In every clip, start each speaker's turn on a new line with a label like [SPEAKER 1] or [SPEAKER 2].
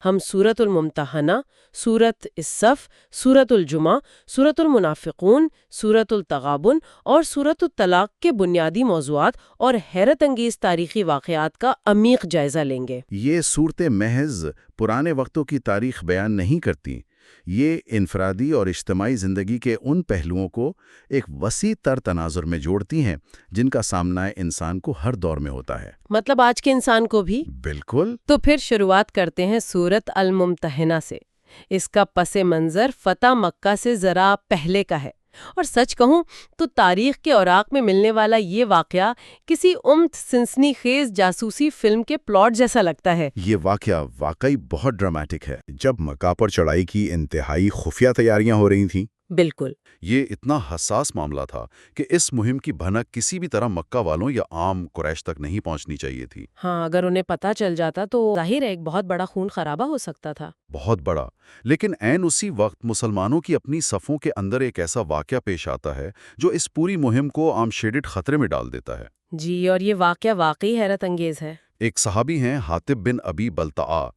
[SPEAKER 1] ہم سورۃ الممتحنہ، سورۃ الصف، سورۃ الجمعہ، سورۃ المنافقون، سورۃ التغابن اور سورۃ الطلاق کے بنیادی موضوعات اور حیرت انگیز تاریخی واقعات کا عمیق جائزہ لیں گے۔
[SPEAKER 2] یہ صورتیں محض پرانے وقتوں کی تاریخ بیان نہیں کرتی، یہ انفرادی اور اجتماعی زندگی کے ان پہلوؤں کو ایک وسیع تر تناظر میں جوڑتی ہیں جن کا سامنا انسان کو ہر دور میں ہوتا ہے۔
[SPEAKER 1] مطلب آج کے انسان کو بھی؟
[SPEAKER 2] بالکل۔
[SPEAKER 1] تو پھر شروعات کرتے ہیں سورۃ الممتحنہ سے۔ اس کا پس منظر فتح مکہ سے ذرا پہلے کا ہے، اور سچ کہوں تو تاریخ کے اوراق میں ملنے والا یہ واقعہ کسی عمدہ سنسنی خیز جاسوسی فلم کے پلاٹ جیسا لگتا ہے۔
[SPEAKER 2] یہ واقعہ واقعی بہت ڈراماٹک ہے۔ جب مکہ پر چڑھائی کی انتہائی خفیہ تیاریاں ہو رہی تھیں،
[SPEAKER 1] بالکل،
[SPEAKER 2] یہ اتنا حساس معاملہ تھا کہ اس مہم کی بھنک کسی بھی طرح مکہ والوں یا عام قریش تک نہیں پہنچنی چاہیے تھی۔
[SPEAKER 1] ہاں، اگر انہیں پتہ چل جاتا تو ظاہر ہے ایک بہت بڑا خون خرابہ ہو سکتا تھا۔
[SPEAKER 2] بہت بڑا۔ لیکن عین اسی وقت مسلمانوں کی اپنی صفوں کے اندر ایک ایسا واقعہ پیش آتا ہے جو اس پوری مہم کو عام شیڈڈ خطرے میں ڈال دیتا ہے۔
[SPEAKER 1] جی، اور یہ واقعہ واقعی حیرت انگیز ہے۔
[SPEAKER 2] ایک صحابی ہیں حاطب بن ابی بلتعا،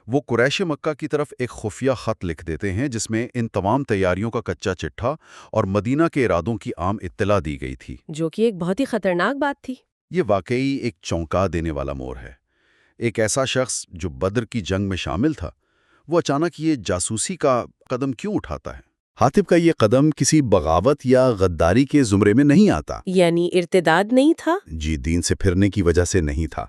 [SPEAKER 2] وہ قریش مکہ کی طرف ایک خفیہ خط لکھ دیتے ہیں جس میں ان تمام تیاریوں کا کچا چٹھا اور مدینہ کے ارادوں کی عام اطلاع دی گئی تھی،
[SPEAKER 1] جو کہ ایک بہت ہی خطرناک بات تھی۔
[SPEAKER 2] یہ واقعی ایک چونکا دینے والا موڑ ہے۔ ایک ایسا شخص جو بدر کی جنگ میں شامل تھا، وہ اچانک یہ جاسوسی کا قدم کیوں اٹھاتا ہے؟ حاطب کا یہ قدم کسی بغاوت یا غداری کے زمرے میں نہیں آتا۔
[SPEAKER 1] یعنی ارتداد نہیں تھا؟
[SPEAKER 2] جی، دین سے پھرنے کی وجہ سے نہیں تھا۔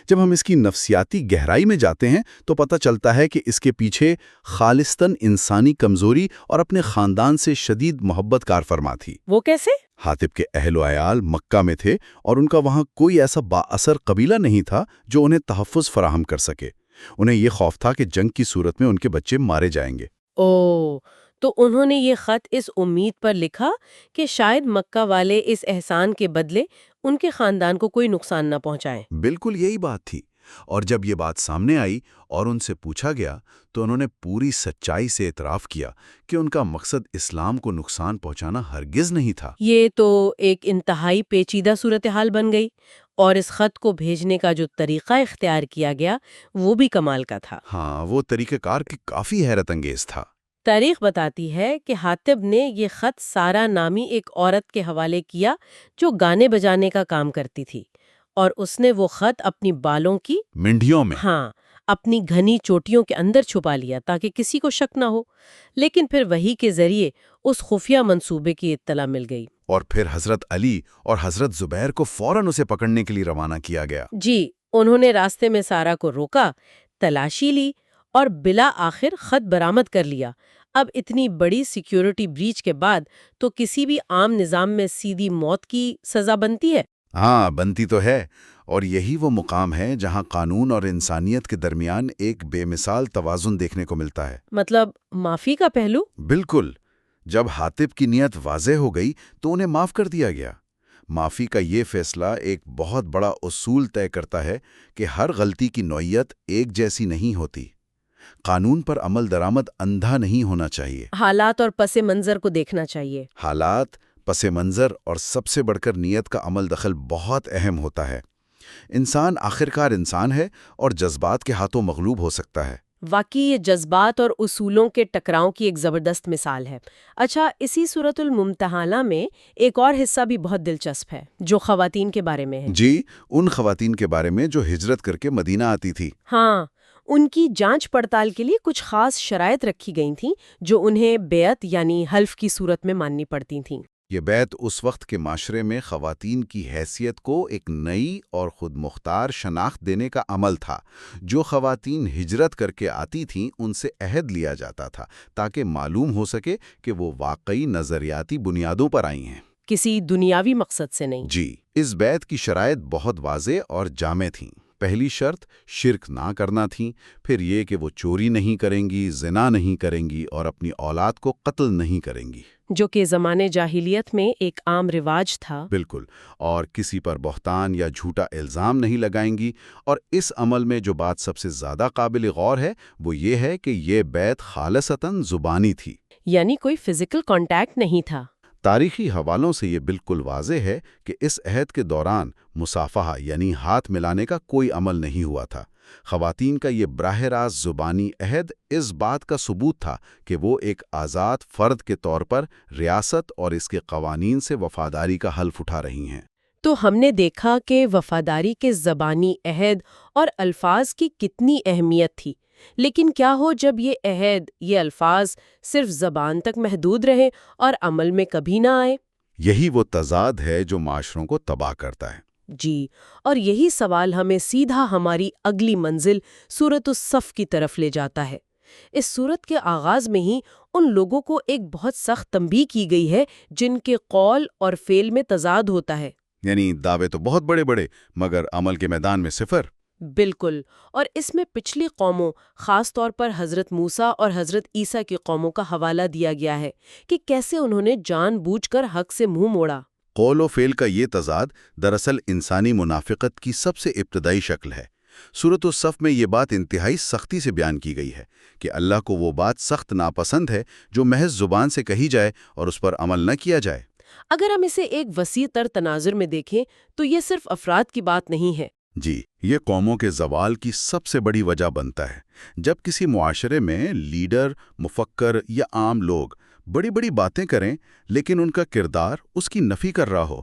[SPEAKER 2] جب ہم اس کی نفسیاتی گہرائی میں جاتے ہیں تو پتہ چلتا ہے کہ اس کے پیچھے خالصتاً انسانی کمزوری اور اپنے خاندان سے شدید محبت کار فرما تھی۔
[SPEAKER 1] وہ کیسے؟
[SPEAKER 2] حاطب کے اہل و عیال مکہ میں تھے اور ان کا وہاں کوئی ایسا با اثر قبیلہ نہیں تھا جو انہیں تحفظ فراہم کر سکے۔ انہیں یہ خوف تھا کہ جنگ کی صورت میں ان کے بچے مارے جائیں گے۔
[SPEAKER 1] تو انہوں نے یہ خط اس امید پر لکھا کہ شاید مکہ والے اس احسان کے بدلے ان کے خاندان کو کوئی نقصان نہ پہنچائیں۔
[SPEAKER 2] بالکل یہی بات تھی، اور جب یہ بات سامنے آئی اور ان سے پوچھا گیا تو انہوں نے پوری سچائی سے اعتراف کیا کہ ان کا مقصد اسلام کو نقصان پہنچانا ہرگز نہیں تھا۔
[SPEAKER 1] یہ تو ایک انتہائی پیچیدہ صورتحال بن گئی، اور اس خط کو بھیجنے کا جو طریقہ اختیار کیا گیا وہ بھی کمال کا تھا۔
[SPEAKER 2] ہاں، وہ طریقہ کار کی کافی حیرت انگیز تھا۔
[SPEAKER 1] تاریخ بتاتی ہے کہ حاطب نے یہ خط سارا نامی ایک عورت کے حوالے کیا جو گانے بجانے کا کام کرتی تھی، اور اس نے وہ خط اپنی بالوں کی
[SPEAKER 2] منڈیوں میں
[SPEAKER 1] اپنی گھنی چوٹیوں کے اندر چھپا لیا تاکہ کسی کو شک نہ ہو۔ لیکن پھر وحی کے ذریعے اس خفیہ منصوبے کی اطلاع مل گئی،
[SPEAKER 2] اور پھر حضرت علی اور حضرت زبیر کو فوراً اسے پکڑنے کے لیے روانہ کیا گیا۔
[SPEAKER 1] جی، انہوں نے راستے میں سارا کو روکا، تلاشی لی اور بلا آخر خط برآمد کر لیا۔ اب اتنی بڑی سیکیورٹی بریچ کے بعد تو کسی بھی عام نظام میں سیدھی موت کی سزا بنتی ہے۔
[SPEAKER 2] ہاں، بنتی تو ہے، اور یہی وہ مقام ہے جہاں قانون اور انسانیت کے درمیان ایک بے مثال توازن دیکھنے کو ملتا ہے۔
[SPEAKER 1] مطلب معافی کا پہلو؟
[SPEAKER 2] بالکل۔ جب حاطب کی نیت واضح ہو گئی تو انہیں معاف کر دیا گیا۔ معافی کا یہ فیصلہ ایک بہت بڑا اصول طے کرتا ہے کہ ہر غلطی کی نوعیت ایک جیسی نہیں ہوتی۔ قانون پر عمل درآمد اندھا نہیں ہونا چاہیے۔
[SPEAKER 1] حالات اور پس منظر کو دیکھنا چاہیے۔
[SPEAKER 2] حالات، پس منظر اور سب سے بڑھ کر نیت کا عمل دخل بہت اہم ہوتا ہے۔ انسان آخرکار انسان ہے اور جذبات کے ہاتھوں مغلوب ہو سکتا ہے۔
[SPEAKER 1] واقعی یہ جذبات اور اصولوں کے ٹکراؤ کی ایک زبردست مثال ہے۔ اچھا، اسی سورۃ الممتحنہ میں ایک اور حصہ بھی بہت دلچسپ ہے جو خواتین کے بارے میں ہے۔
[SPEAKER 2] جی، ان خواتین کے بارے میں جو ہجرت کر کے مدینہ آتی تھی۔
[SPEAKER 1] ہاں، ان کی جانچ پڑتال کے لیے کچھ خاص شرائط رکھی گئی تھیں جو انہیں بیعت یعنی حلف کی صورت میں ماننی پڑتی تھیں۔
[SPEAKER 2] یہ بیعت اس وقت کے معاشرے میں خواتین کی حیثیت کو ایک نئی اور خود مختار شناخت دینے کا عمل تھا۔ جو خواتین ہجرت کر کے آتی تھیں ان سے عہد لیا جاتا تھا تاکہ معلوم ہو سکے کہ وہ واقعی نظریاتی بنیادوں پر آئی ہیں،
[SPEAKER 1] کسی دنیاوی مقصد سے نہیں۔
[SPEAKER 2] جی، اس بیعت کی شرائط بہت واضح اور جامع تھیں۔ پہلی شرط شرک نہ کرنا تھی، پھر یہ کہ وہ چوری نہیں کریں گی، زنا نہیں کریں گی اور اپنی اولاد کو قتل نہیں کریں گی،
[SPEAKER 1] جو کہ زمانے جاہلیت میں ایک عام رواج تھا۔
[SPEAKER 2] بالکل، اور کسی پر بہتان یا جھوٹا الزام نہیں لگائیں گی۔ اور اس عمل میں جو بات سب سے زیادہ قابل غور ہے وہ یہ ہے کہ یہ بیعت خالصتاً زبانی تھی،
[SPEAKER 1] یعنی کوئی فزیکل کانٹیکٹ نہیں تھا۔
[SPEAKER 2] تاریخی حوالوں سے یہ بالکل واضح ہے کہ اس عہد کے دوران مصافحہ یعنی ہاتھ ملانے کا کوئی عمل نہیں ہوا تھا۔ خواتین کا یہ براہ راست زبانی عہد اس بات کا ثبوت تھا کہ وہ ایک آزاد فرد کے طور پر ریاست اور اس کے قوانین سے وفاداری کا حلف اٹھا رہی ہیں۔
[SPEAKER 1] تو ہم نے دیکھا کہ وفاداری کے زبانی عہد اور الفاظ کی کتنی اہمیت تھی، لیکن کیا ہو جب یہ عہد، یہ الفاظ صرف زبان تک محدود رہے اور عمل میں کبھی نہ آئے؟
[SPEAKER 2] یہی وہ تضاد ہے جو معاشروں کو تباہ کرتا ہے۔
[SPEAKER 1] جی، اور یہی سوال ہمیں سیدھا ہماری اگلی منزل سورۃ الصف کی طرف لے جاتا ہے۔ اس سورت کے آغاز میں ہی ان لوگوں کو ایک بہت سخت تنبیہ کی گئی ہے جن کے قول اور فعل میں تضاد ہوتا ہے۔
[SPEAKER 2] یعنی دعوے تو بہت بڑے بڑے مگر عمل کے میدان میں صفر۔
[SPEAKER 1] بالکل، اور اس میں پچھلی قوموں، خاص طور پر حضرت موسیٰ اور حضرت عیسیٰ کی قوموں کا حوالہ دیا گیا ہے کہ کیسے انہوں نے جان بوجھ کر حق سے منہ موڑا۔
[SPEAKER 2] قول و فعل کا یہ تضاد دراصل انسانی منافقت کی سب سے ابتدائی شکل ہے۔ سورۃ الصف میں یہ بات انتہائی سختی سے بیان کی گئی ہے کہ اللہ کو وہ بات سخت ناپسند ہے جو محض زبان سے کہی جائے اور اس پر عمل نہ کیا جائے۔
[SPEAKER 1] اگر ہم اسے ایک وسیع تر تناظر میں دیکھیں تو یہ صرف افراد کی بات نہیں ہے۔
[SPEAKER 2] جی، یہ قوموں کے زوال کی سب سے بڑی وجہ بنتا ہے۔ جب کسی معاشرے میں لیڈر، مفکر یا عام لوگ بڑی بڑی باتیں کریں لیکن ان کا کردار اس کی نفی کر رہا ہو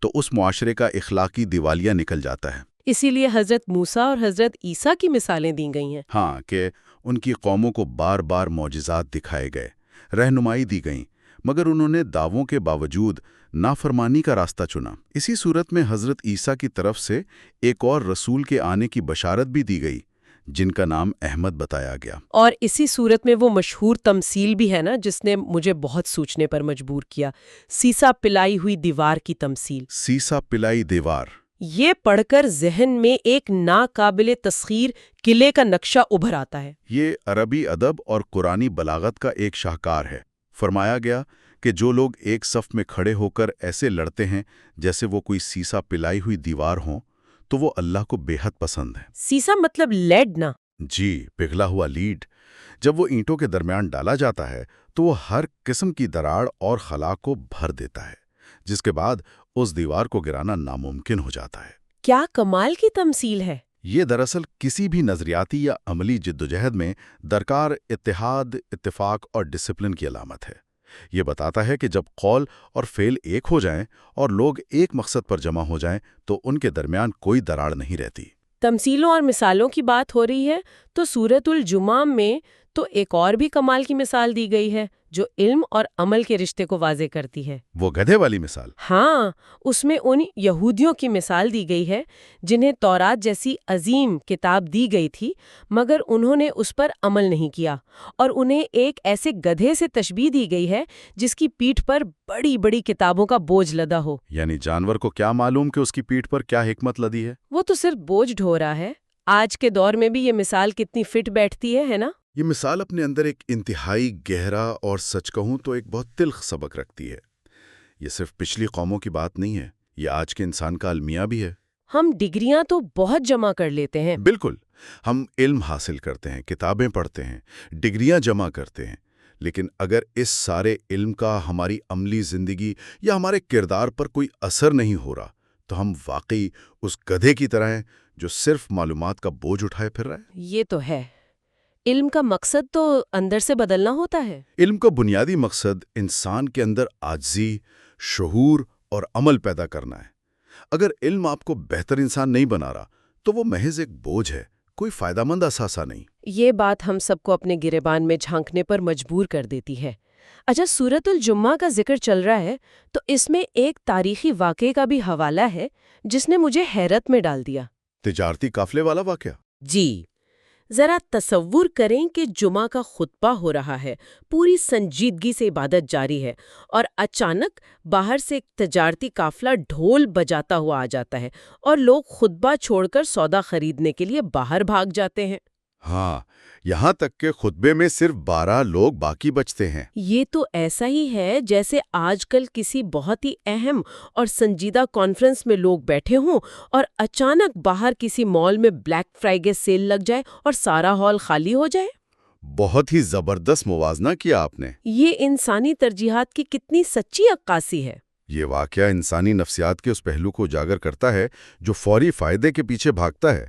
[SPEAKER 2] تو اس معاشرے کا اخلاقی دیوالیہ نکل جاتا ہے۔
[SPEAKER 1] اسی لیے حضرت موسیٰ اور حضرت عیسیٰ کی مثالیں دی گئی ہیں۔
[SPEAKER 2] ہاں، کہ ان کی قوموں کو بار بار معجزات دکھائے گئے، رہنمائی دی گئیں، مگر انہوں نے دعووں کے باوجود نافرمانی کا راستہ چنا۔ اسی صورت میں حضرت عیسیٰ کی طرف سے ایک اور رسول کے آنے کی بشارت بھی دی گئی جن کا نام احمد بتایا گیا۔
[SPEAKER 1] اور اسی صورت میں وہ مشہور تمثیل بھی ہے نا جس نے مجھے بہت سوچنے پر مجبور کیا، سیسا پلائی ہوئی دیوار کی تمثیل۔
[SPEAKER 2] سیسا پلائی دیوار،
[SPEAKER 1] یہ پڑھ کر ذہن میں ایک ناقابل تسخیر قلعے کا نقشہ ابھر آتا ہے۔
[SPEAKER 2] یہ عربی ادب اور قرآنی بلاغت کا ایک شاہکار ہے۔ فرمایا گیا کہ جو لوگ ایک صف میں کھڑے ہو کر ایسے لڑتے ہیں جیسے وہ کوئی سیسا پلائی ہوئی دیوار ہوں تو وہ اللہ کو بے حد پسند ہے۔
[SPEAKER 1] سیسا مطلب لیڈ نا؟
[SPEAKER 2] جی، پگھلا ہوا لیڈ۔ جب وہ اینٹوں کے درمیان ڈالا جاتا ہے تو وہ ہر قسم کی دراڑ اور خلا کو بھر دیتا ہے، جس کے بعد اس دیوار کو گرانا ناممکن ہو جاتا ہے۔
[SPEAKER 1] کیا کمال کی تمثیل ہے!
[SPEAKER 2] یہ دراصل کسی بھی نظریاتی یا عملی جدوجہد میں درکار اتحاد، اتفاق اور ڈسپلن کی علامت ہے۔ یہ بتاتا ہے کہ جب قول اور فعل ایک ہو جائیں اور لوگ ایک مقصد پر جمع ہو جائیں تو ان کے درمیان کوئی دراڑ نہیں رہتی۔
[SPEAKER 1] تمثیلوں اور مثالوں کی بات ہو رہی ہے تو سورۃ الجمعہ میں تو ایک اور بھی کمال کی مثال دی گئی ہے جو علم اور عمل کے رشتے کو واضح کرتی ہے۔
[SPEAKER 2] وہ گدھے والی مثال؟
[SPEAKER 1] ہاں، اس میں ان یہودیوں کی مثال دی گئی ہے جنہیں تورات جیسی عظیم کتاب دی گئی تھی مگر انہوں نے اس پر عمل نہیں کیا، اور انہیں ایک ایسے گدھے سے تشبیہ دی گئی ہے جس کی پیٹھ پر بڑی بڑی کتابوں کا بوجھ لدا ہو۔
[SPEAKER 2] یعنی جانور کو کیا معلوم کہ اس کی پیٹھ پر کیا حکمت لدی ہے؟
[SPEAKER 1] وہ تو صرف بوجھ ڈھو رہا ہے۔ آج کے دور میں بھی یہ مثال کتنی فٹ بیٹھتی ہے نا؟
[SPEAKER 2] یہ مثال اپنے اندر ایک انتہائی گہرا اور سچ کہوں تو ایک بہت تلخ سبق رکھتی ہے۔ یہ صرف پچھلی قوموں کی بات نہیں ہے، یہ آج کے انسان کا المیہ بھی ہے۔
[SPEAKER 1] ہم ڈگریاں تو بہت جمع کر لیتے ہیں۔
[SPEAKER 2] بالکل، ہم علم حاصل کرتے ہیں، کتابیں پڑھتے ہیں، ڈگریاں جمع کرتے ہیں، لیکن اگر اس سارے علم کا ہماری عملی زندگی یا ہمارے کردار پر کوئی اثر نہیں ہو رہا تو ہم واقعی اس گدھے کی طرح ہیں جو صرف معلومات کا بوجھ اٹھائے پھر رہا ہے۔
[SPEAKER 1] یہ تو ہے، علم کا مقصد تو اندر سے بدلنا ہوتا ہے۔
[SPEAKER 2] علم کا بنیادی مقصد انسان کے اندر عاجزی، شعور اور عمل پیدا کرنا ہے۔ اگر علم آپ کو بہتر انسان نہیں بنا رہا تو وہ محض ایک بوجھ ہے، کوئی فائدہ مند اثاثہ نہیں۔
[SPEAKER 1] یہ بات ہم سب کو اپنے گریبان میں جھانکنے پر مجبور کر دیتی ہے۔ اچھا، سورۃ الجمعہ کا ذکر چل رہا ہے تو اس میں ایک تاریخی واقعے کا بھی حوالہ ہے جس نے مجھے حیرت میں ڈال دیا۔
[SPEAKER 2] تجارتی قافلے والا واقعہ؟
[SPEAKER 1] جی، ذرا تصور کریں کہ جمعہ کا خطبہ ہو رہا ہے، پوری سنجیدگی سے عبادت جاری ہے، اور اچانک باہر سے ایک تجارتی قافلہ ڈھول بجاتا ہوا آ جاتا ہے اور لوگ خطبہ چھوڑ کر سودا خریدنے کے لیے باہر بھاگ جاتے ہیں۔
[SPEAKER 2] ہاں، یہاں تک کہ خطبے میں صرف 12 لوگ باقی بچتے ہیں۔
[SPEAKER 1] یہ تو ایسا ہی ہے جیسے آج کل کسی بہت ہی اہم اور سنجیدہ کانفرنس میں لوگ بیٹھے ہوں اور اچانک باہر کسی مال میں بلیک فرائیڈے سیل لگ جائے اور سارا ہال خالی ہو جائے۔
[SPEAKER 2] بہت ہی زبردست موازنہ کیا آپ نے۔
[SPEAKER 1] یہ انسانی ترجیحات کی کتنی سچی عکاسی ہے۔
[SPEAKER 2] یہ واقعہ انسانی نفسیات کے اس پہلو کو اجاگر کرتا ہے جو فوری فائدے کے پیچھے بھاگتا ہے۔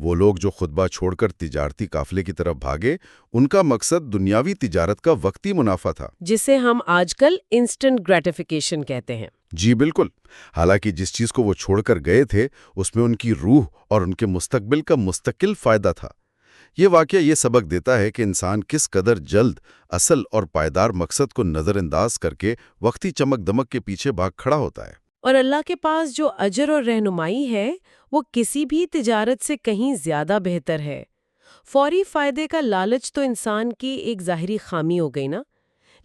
[SPEAKER 2] وہ لوگ جو خطبہ چھوڑ کر تجارتی قافلے کی طرف بھاگے، ان کا مقصد دنیاوی تجارت کا وقتی منافع تھا۔
[SPEAKER 1] جسے ہم آج کل انسٹنٹ گریٹیفیکیشن کہتے ہیں۔
[SPEAKER 2] جی بالکل۔ حالانکہ جس چیز کو وہ چھوڑ کر گئے تھے اس میں ان کی روح اور ان کے مستقبل کا مستقل فائدہ تھا۔ یہ واقعہ یہ سبق دیتا ہے کہ انسان کس قدر جلد اصل اور پائیدار مقصد کو نظر انداز کر کے وقتی چمک دمک کے پیچھے بھاگ کھڑا ہوتا ہے۔
[SPEAKER 1] اور اللہ کے پاس جو اجر اور رہنمائی ہے وہ کسی بھی تجارت سے کہیں زیادہ بہتر ہے۔ فوری فائدے کا لالچ تو انسان کی ایک ظاہری خامی ہو گئی نا،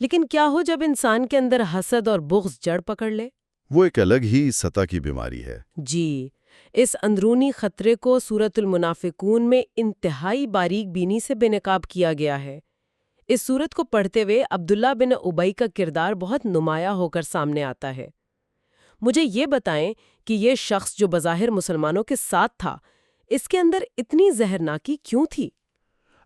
[SPEAKER 1] لیکن کیا ہو جب انسان کے اندر حسد اور بغض جڑ پکڑ لے؟
[SPEAKER 2] وہ ایک الگ ہی سطح کی بیماری ہے۔
[SPEAKER 1] جی، اس اندرونی خطرے کو سورۃ المنافقون میں انتہائی باریک بینی سے بے نقاب کیا گیا ہے۔ اس سورت کو پڑھتے ہوئے عبداللہ بن ابی کا کردار بہت نمایاں ہو کر سامنے آتا ہے۔ مجھے یہ بتائیں کہ یہ شخص جو بظاہر مسلمانوں کے ساتھ تھا، اس کے اندر اتنی زہرناکی کیوں تھی؟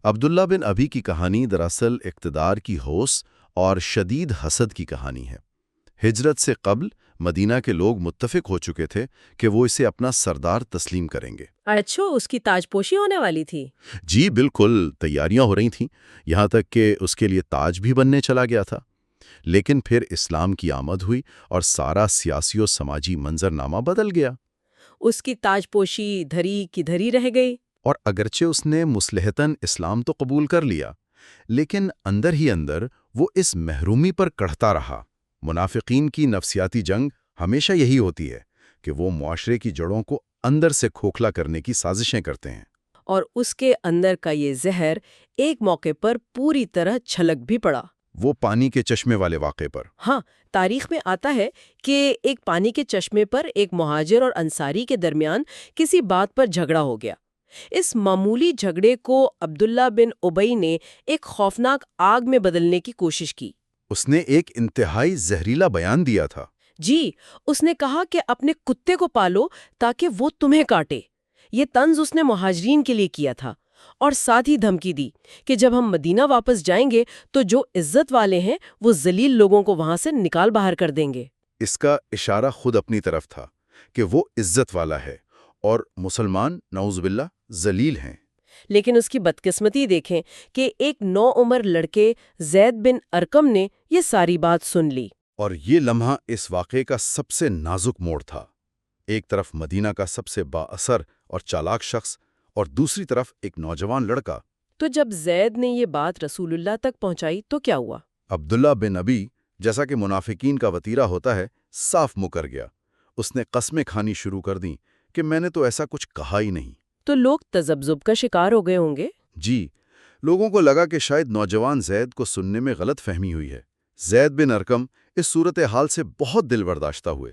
[SPEAKER 2] عبداللہ بن ابی کی کہانی دراصل اقتدار کی ہوس اور شدید حسد کی کہانی ہے۔ ہجرت سے قبل مدینہ کے لوگ متفق ہو چکے تھے کہ وہ اسے اپنا سردار تسلیم کریں گے۔
[SPEAKER 1] اچھا، اس کی تاج پوشی ہونے والی تھی؟
[SPEAKER 2] جی بالکل، تیاریاں ہو رہی تھیں، یہاں تک کہ اس کے لیے تاج بھی بننے چلا گیا تھا۔ لیکن پھر اسلام کی آمد ہوئی اور سارا سیاسی و سماجی منظرنامہ بدل گیا۔
[SPEAKER 1] اس کی تاج پوشی دھری کی دھری رہ گئی۔
[SPEAKER 2] اور اگرچہ اس نے مصلحتاً اسلام تو قبول کر لیا، لیکن اندر ہی اندر وہ اس محرومی پر کڑھتا رہا۔ منافقین کی نفسیاتی جنگ ہمیشہ یہی ہوتی ہے کہ وہ معاشرے کی جڑوں کو اندر سے کھوکھلا کرنے کی سازشیں کرتے ہیں۔
[SPEAKER 1] اور اس کے اندر کا یہ زہر ایک موقع پر پوری طرح چھلک بھی پڑا۔
[SPEAKER 2] وہ پانی کے چشمے والے واقعے پر۔
[SPEAKER 1] ہاں، تاریخ میں آتا ہے کہ ایک پانی کے چشمے پر ایک مہاجر اور انصاری کے درمیان کسی بات پر جھگڑا ہو گیا۔ اس معمولی جھگڑے کو عبداللہ بن ابی نے ایک خوفناک آگ میں بدلنے کی کوشش کی۔
[SPEAKER 2] اس نے ایک انتہائی زہریلا بیان دیا تھا۔
[SPEAKER 1] جی، اس نے کہا کہ اپنے کتے کو پالو تاکہ وہ تمہیں کاٹے۔ یہ طنز اس نے مہاجرین کے لیے کیا تھا، اور ساتھ ہی دھمکی دی کہ جب ہم مدینہ واپس جائیں گے تو جو عزت والے ہیں وہ ذلیل لوگوں کو وہاں سے نکال باہر کر دیں گے۔
[SPEAKER 2] اس کا اشارہ خود اپنی طرف تھا کہ وہ عزت والا ہے اور مسلمان نعوذ باللہ ذلیل ہیں۔
[SPEAKER 1] لیکن اس کی بدقسمتی دیکھیں کہ ایک نوعمر لڑکے زید بن ارقم نے یہ ساری بات سن لی۔
[SPEAKER 2] اور یہ لمحہ اس واقعے کا سب سے نازک موڑ تھا۔ ایک طرف مدینہ کا سب سے با اثر اور چالاک شخص، اور دوسری طرف ایک نوجوان لڑکا۔
[SPEAKER 1] تو جب زید نے یہ بات رسول اللہ تک پہنچائی تو کیا ہوا؟
[SPEAKER 2] عبداللہ بن ابی، جیسا کہ منافقین کا وتیرہ ہوتا ہے، صاف مکر گیا۔ اس نے قسمیں کھانی شروع کر دیں کہ میں نے تو ایسا کچھ کہا ہی نہیں۔
[SPEAKER 1] تو لوگ تذبذب کا شکار ہو گئے ہوں گے۔
[SPEAKER 2] جی، لوگوں کو لگا کہ شاید نوجوان زید کو سننے میں غلط فہمی ہوئی ہے۔ زید بن ارقم اس صورتحال سے بہت دل برداشتہ ہوئے۔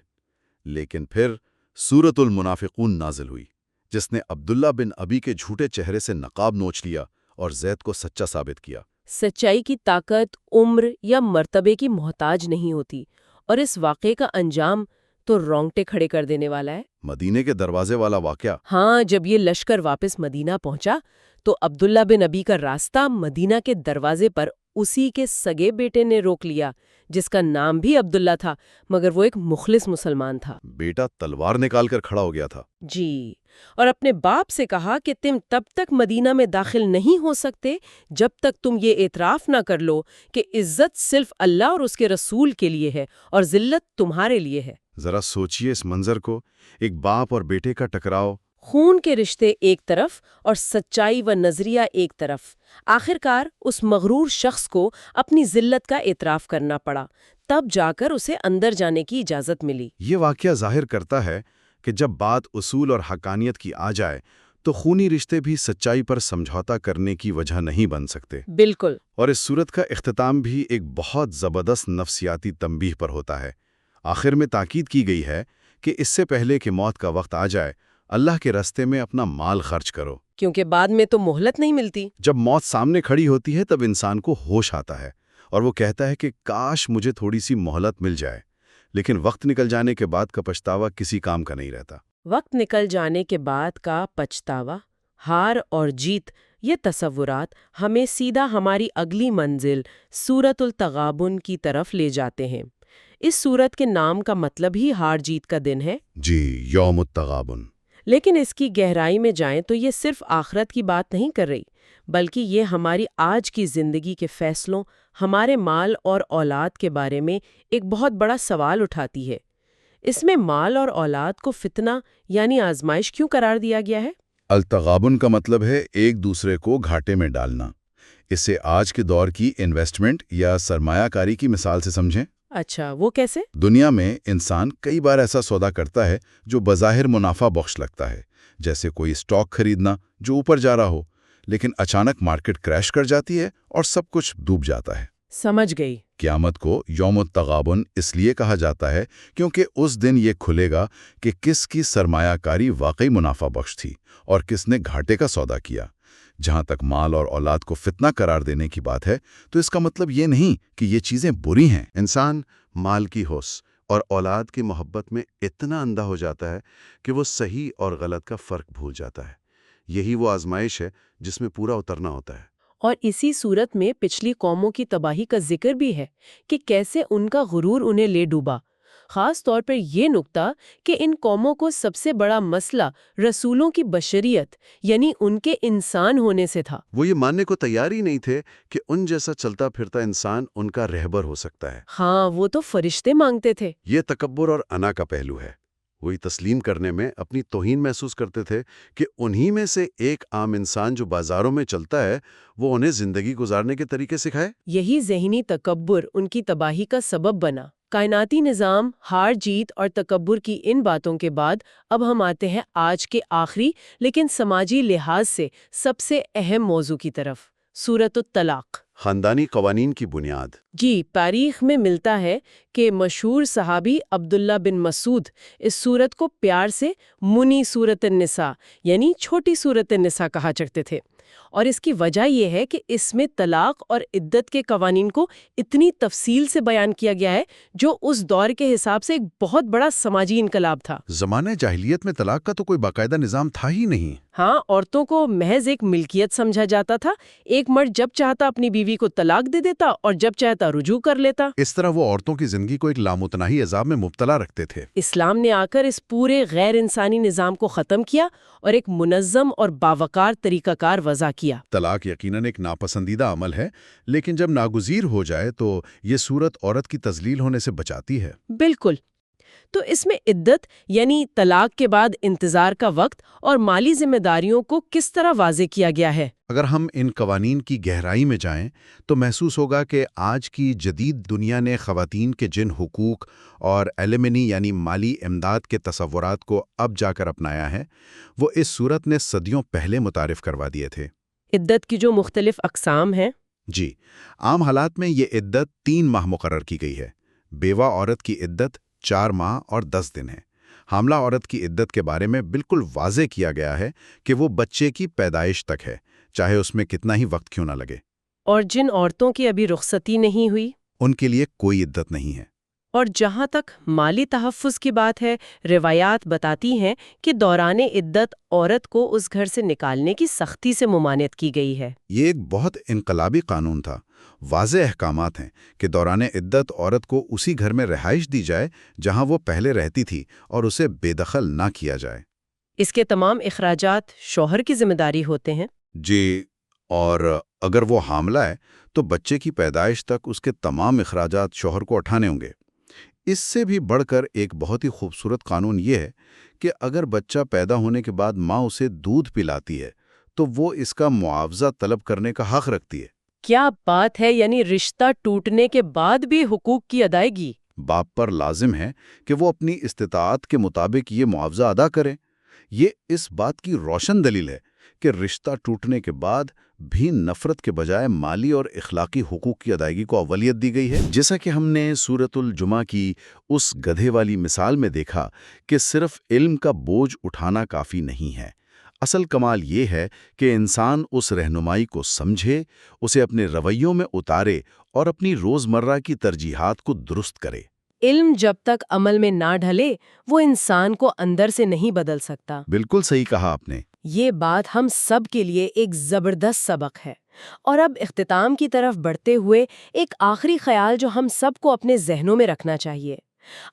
[SPEAKER 2] لیکن پھر سورۃ المنافقون نازل ہوئی، جس نے عبداللہ بن ابی کے جھوٹے چہرے سے نقاب نوچ لیا اور زید کو سچا ثابت کیا۔
[SPEAKER 1] سچائی کی طاقت عمر یا مرتبے کی محتاج نہیں ہوتی، اور اس واقعے کا انجام تو رونگٹے کھڑے کر دینے والا ہے۔
[SPEAKER 2] مدینے کے دروازے والا واقعہ۔
[SPEAKER 1] ہاں، جب یہ لشکر واپس مدینہ پہنچا تو عبداللہ بن ابی کا راستہ مدینہ کے دروازے پر اسی کے سگے بیٹے نے روک لیا، جس کا نام بھی عبداللہ تھا، مگر وہ ایک مخلص مسلمان تھا۔
[SPEAKER 2] بیٹا تلوار نکال کر کھڑا ہو گیا تھا۔
[SPEAKER 1] جی، اور اپنے باپ سے کہا کہ تم تب تک مدینہ میں داخل نہیں ہو سکتے جب تک تم یہ اعتراف نہ کر لو کہ عزت صرف اللہ اور اس کے رسول کے لیے ہے اور ذلت تمہارے لیے ہے۔
[SPEAKER 2] ذرا سوچئے اس منظر کو، ایک باپ اور بیٹے کا ٹکراؤ،
[SPEAKER 1] خون کے رشتے ایک طرف اور سچائی و نظریہ ایک طرف۔ آخرکار اس مغرور شخص کو اپنی ذلت کا اعتراف کرنا پڑا، تب جا کر اسے اندر جانے کی اجازت ملی۔
[SPEAKER 2] یہ واقعہ ظاہر کرتا ہے کہ جب بات اصول اور حقانیت کی آ جائے تو خونی رشتے بھی سچائی پر سمجھوتا کرنے کی وجہ نہیں بن سکتے۔
[SPEAKER 1] بالکل۔
[SPEAKER 2] اور اس صورت کا اختتام بھی ایک بہت زبردست نفسیاتی تنبیہ پر ہوتا ہے۔ آخر میں تاکید کی گئی ہے کہ اس سے پہلے کہ موت کا وقت آ جائے، اللہ کے راستے میں اپنا مال خرچ کرو،
[SPEAKER 1] کیونکہ بعد میں تو مہلت نہیں ملتی۔
[SPEAKER 2] جب موت سامنے کھڑی ہوتی ہے تب انسان کو ہوش آتا ہے اور وہ کہتا ہے کہ کاش مجھے تھوڑی سی مہلت مل جائے، لیکن وقت نکل جانے کے بعد کا پچھتاوا کسی کام کا نہیں رہتا۔
[SPEAKER 1] وقت نکل جانے کے بعد کا پچھتاوا، ہار اور جیت، یہ تصورات ہمیں سیدھا ہماری اگلی منزل سورۃ التغابن کی طرف لے جاتے ہیں۔ اس سورت کے نام کا مطلب ہی ہار جیت کا دن ہے۔
[SPEAKER 2] جی، یوم التغابن۔
[SPEAKER 1] لیکن اس کی گہرائی میں جائیں تو یہ صرف آخرت کی بات نہیں کر رہی، بلکہ یہ ہماری آج کی زندگی کے فیصلوں، ہمارے مال اور اولاد کے بارے میں ایک بہت بڑا سوال اٹھاتی ہے۔ اس میں مال اور اولاد کو فتنہ یعنی آزمائش کیوں قرار دیا گیا ہے؟
[SPEAKER 2] التغابن کا مطلب ہے ایک دوسرے کو گھاٹے میں ڈالنا۔ اسے آج کے دور کی انویسٹمنٹ یا سرمایہ کاری کی مثال سے سمجھیں۔
[SPEAKER 1] اچھا، وہ کیسے؟
[SPEAKER 2] دنیا میں انسان کئی بار ایسا سودا کرتا ہے جو بظاہر منافع بخش لگتا ہے، جیسے کوئی اسٹاک خریدنا جو اوپر جا رہا ہو، لیکن اچانک مارکیٹ کریش کر جاتی ہے اور سب کچھ ڈوب جاتا ہے۔
[SPEAKER 1] سمجھ گئی۔
[SPEAKER 2] قیامت کو یوم التغابن اس لیے کہا جاتا ہے کیونکہ اس دن یہ کھلے گا کہ کس کی سرمایہ کاری واقعی منافع بخش تھی اور کس نے گھاٹے کا سودا کیا۔ جہاں تک مال اور اولاد کو فتنہ قرار دینے کی بات ہے تو اس کا مطلب یہ نہیں کہ یہ چیزیں بری ہیں۔ انسان مال کی ہوس اور اولاد کی محبت میں اتنا اندھا ہو جاتا ہے کہ وہ صحیح اور غلط کا فرق بھول جاتا ہے۔ یہی وہ آزمائش ہے جس میں پورا اترنا ہوتا ہے۔
[SPEAKER 1] اور اسی صورت میں پچھلی قوموں کی تباہی کا ذکر بھی ہے کہ کیسے ان کا غرور انہیں لے ڈوبا۔ خاص طور پر یہ نکتہ کہ ان قوموں کو سب سے بڑا مسئلہ رسولوں کی بشریت یعنی ان کے انسان ہونے سے تھا۔
[SPEAKER 3] وہ یہ ماننے کو تیار ہی نہیں تھے کہ ان جیسا چلتا پھرتا انسان ان کا رہبر ہو سکتا ہے۔
[SPEAKER 1] ہاں، وہ تو فرشتے مانگتے تھے۔
[SPEAKER 3] یہ تکبر اور انا کا پہلو ہے۔ وہی تسلیم کرنے میں اپنی توہین محسوس کرتے تھے کہ انہی میں سے ایک عام انسان جو بازاروں میں چلتا ہے وہ انہیں زندگی گزارنے کے طریقے سکھائے۔
[SPEAKER 1] یہی ذہنی تکبر ان کی تباہی کا سبب بنا۔ کائناتی نظام، ہار جیت اور تکبر کی ان باتوں کے بعد اب ہم آتے ہیں آج کے آخری لیکن سماجی لحاظ سے سب سے اہم موضوع کی طرف، سورۃ الطلاق۔
[SPEAKER 3] خاندانی قوانین کی بنیاد۔
[SPEAKER 1] جی، تاریخ میں ملتا ہے کہ مشہور صحابی عبداللہ بن مسعود اس سورت کو پیار سے منی سورۃ النساء یعنی چھوٹی سورۃ النساء کہا کرتے تھے، اور اس کی وجہ یہ ہے کہ اس میں طلاق اور عدت کے قوانین کو اتنی تفصیل سے بیان کیا گیا ہے جو اس دور کے حساب سے ایک بہت بڑا سماجی انقلاب تھا۔
[SPEAKER 3] زمانہ جاہلیت میں طلاق کا تو کوئی باقاعدہ نظام تھا ہی نہیں۔
[SPEAKER 1] ہاں، عورتوں کو محض ایک ملکیت سمجھا جاتا تھا۔ ایک مرد جب چاہتا اپنی بیوی کو طلاق دے دیتا اور جب چاہتا رجوع کر لیتا۔
[SPEAKER 3] اس طرح وہ عورتوں کی زندگی کو ایک لامتناہی عذاب میں مبتلا رکھتے تھے۔
[SPEAKER 1] اسلام نے آ کر اس پورے غیر انسانی نظام کو ختم کیا اور ایک منظم اور باوقار طریقہ کار وضع کیا۔
[SPEAKER 3] طلاق یقیناً ایک ناپسندیدہ عمل ہے، لیکن جب ناگزیر ہو جائے تو یہ صورت عورت کی تذلیل ہونے سے بچاتی ہے۔
[SPEAKER 1] بالکل۔ تو اس میں عدت یعنی طلاق کے بعد انتظار کا وقت اور مالی ذمہ داریوں کو کس طرح واضح کیا گیا ہے۔
[SPEAKER 3] اگر ہم ان قوانین کی گہرائی میں جائیں تو محسوس ہوگا کہ آج کی جدید دنیا نے خواتین کے جن حقوق اور ایلیمنی یعنی مالی امداد کے تصورات کو اب جا کر اپنایا ہے وہ اس صورت نے صدیوں پہلے متعارف کروا دیے تھے۔
[SPEAKER 1] عدت کی جو مختلف اقسام ہیں۔
[SPEAKER 3] جی، عام حالات میں یہ عدت 3 ماہ مقرر کی گئی ہے۔ بیوہ عورت کی عدت 4 ماہ اور 10 دن ہے۔ حاملہ عورت کی عدت کے بارے میں بالکل واضح کیا گیا ہے کہ وہ بچے کی پیدائش تک ہے، چاہے اس میں کتنا ہی وقت کیوں نہ لگے۔
[SPEAKER 1] اور جن عورتوں کی ابھی رخصتی نہیں ہوئی،
[SPEAKER 3] ان کے لیے کوئی عدت نہیں ہے۔
[SPEAKER 1] اور جہاں تک مالی تحفظ کی بات ہے، روایات بتاتی ہیں کہ دوران عدت عورت کو اس گھر سے نکالنے کی سختی سے ممانعت کی گئی ہے۔
[SPEAKER 3] یہ ایک بہت انقلابی قانون تھا۔ واضح احکامات ہیں کہ دوران عدت عورت کو اسی گھر میں رہائش دی جائے جہاں وہ پہلے رہتی تھی اور اسے بے دخل نہ کیا جائے۔
[SPEAKER 1] اس کے تمام اخراجات شوہر کی ذمہ داری ہوتے ہیں۔
[SPEAKER 3] جی، اور اگر وہ حاملہ ہے تو بچے کی پیدائش تک اس کے تمام اخراجات شوہر کو اٹھانے ہوں گے۔ اس سے بھی بڑھ کر ایک بہت ہی خوبصورت قانون یہ ہے کہ اگر بچہ پیدا ہونے کے بعد ماں اسے دودھ پلاتی ہے تو وہ اس کا معاوضہ طلب کرنے کا حق رکھتی ہے۔
[SPEAKER 1] کیا بات ہے، یعنی رشتہ ٹوٹنے کے بعد بھی حقوق کی ادائیگی۔
[SPEAKER 3] باپ پر لازم ہے کہ وہ اپنی استطاعت کے مطابق یہ معاوضہ ادا کرے۔ یہ اس بات کی روشن دلیل ہے کہ رشتہ ٹوٹنے کے بعد بھی نفرت کے بجائے مالی اور اخلاقی حقوق کی ادائیگی کو اولویت دی گئی ہے۔ جیسا کہ ہم نے سورۃ الجمعہ کی اس گدھے والی مثال میں دیکھا کہ صرف علم کا بوجھ اٹھانا کافی نہیں ہے۔ اصل کمال یہ ہے کہ انسان اس رہنمائی کو سمجھے، اسے اپنے رویوں میں اتارے اور اپنی روزمرہ کی ترجیحات کو درست کرے۔
[SPEAKER 1] علم جب تک عمل میں نہ ڈھلے وہ انسان کو اندر سے نہیں بدل سکتا۔
[SPEAKER 3] بالکل صحیح کہا آپ نے۔
[SPEAKER 1] یہ بات ہم سب کے لیے ایک زبردست سبق ہے۔ اور اب اختتام کی طرف بڑھتے ہوئے ایک آخری خیال جو ہم سب کو اپنے ذہنوں میں رکھنا چاہیے۔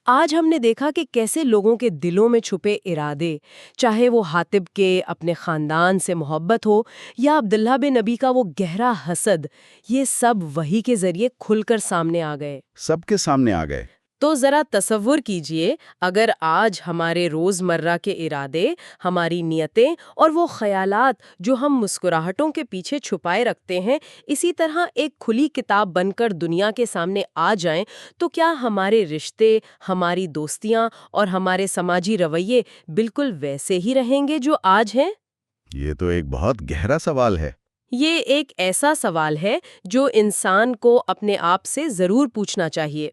[SPEAKER 1] آج ہم نے دیکھا کہ کیسے لوگوں کے دلوں میں چھپے ارادے، چاہے وہ حاتب کے اپنے خاندان سے محبت ہو یا عبداللہ بن نبی کا وہ گہرا حسد، یہ سب وحی کے ذریعے کھل کر سامنے آ گئے۔
[SPEAKER 3] سب کے سامنے آ گئے۔
[SPEAKER 1] تو ذرا تصور کیجئے اگر آج ہمارے روزمرہ کے ارادے، ہماری نیتیں اور وہ خیالات جو ہم مسکراہٹوں کے پیچھے چھپائے رکھتے ہیں اسی طرح ایک کھلی کتاب بن کر دنیا کے سامنے آ جائیں، تو کیا ہمارے رشتے، ہماری دوستیاں اور ہمارے سماجی رویے بالکل ویسے ہی رہیں گے جو آج ہیں؟
[SPEAKER 3] یہ تو ایک بہت گہرا سوال ہے۔
[SPEAKER 1] یہ ایک ایسا سوال ہے جو انسان کو اپنے آپ سے ضرور پوچھنا چاہیے۔